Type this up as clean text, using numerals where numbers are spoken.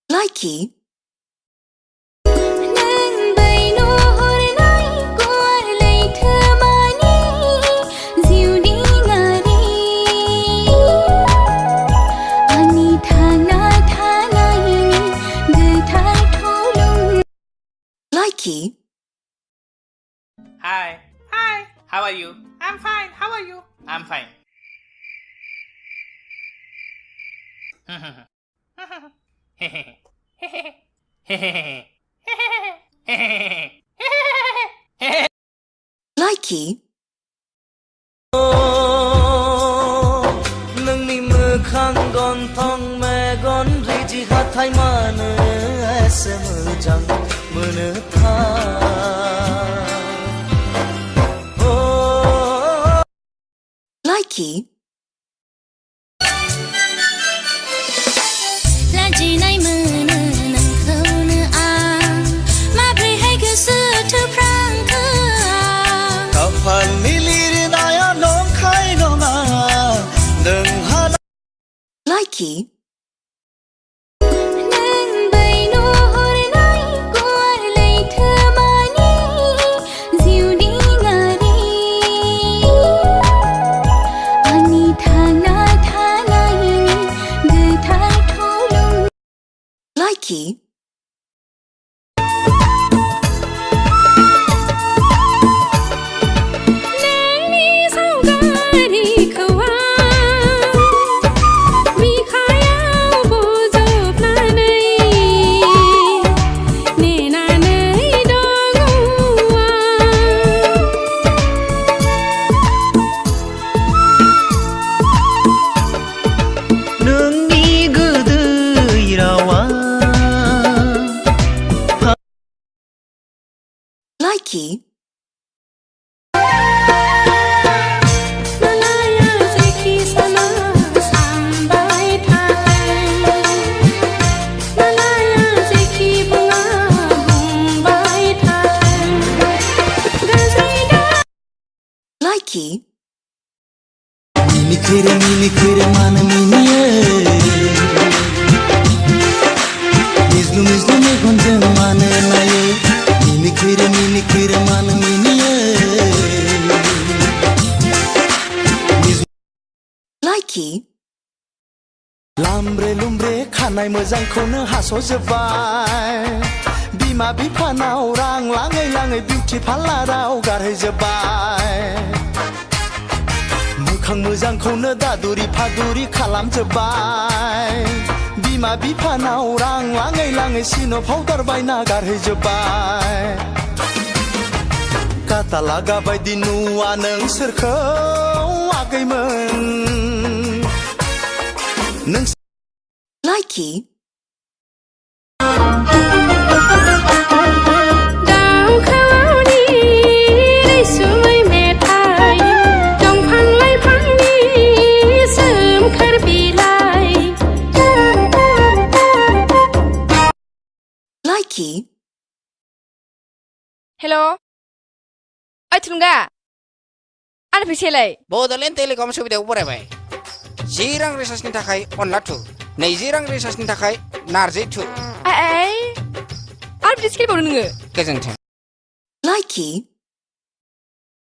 Likey. Likey. Hi. Hi. How are you? I'm fine. How are you? I'm fine. Likey. नोंनि मोखां गन्थं मेगन रिजि हाथाय मानो एसे मोजां मोनो Likey. लाजिनाय मोनो नोंखौनो आं माब्रैहाय गोसो थोफ्रांखो आं खाफालनि लिरनाया नंखाय नङा नोंहा Likey. Likey. Likey. Likey. Minikere mana miniye Mizlu me gonje mana naye Minikere mana miniye Likey. Lambre lumbre खानाय मोजांखौनो हास'जोब्बाय बिमा बिफानाव रां लाङै लाङै बिउटि पार्लाराव गारहैजोब्बाय मोखां मोजांखौनो दादुरि फादुरि खालामजोब्बाय बिमा बिफानाव रां लाङै लाङै सिन' पाउडार बायना गारहैजोब्बाय काटालागा बायदि नुवा नों सोरखौ आगैमोन नों Likey. Likey. Hello. Oi थुलुंगा आंनि फैसायालाय बड'लेण्ड टेलिकम सुबिदायाव बरायबाय 10 रां रिसार्जनि थाखाय अनला 2 20 रां रिसार्जनि थाखाय नारजि 2 आइ आरो बिदि स्किल बावनो नोङो गोजोन्थों Likey.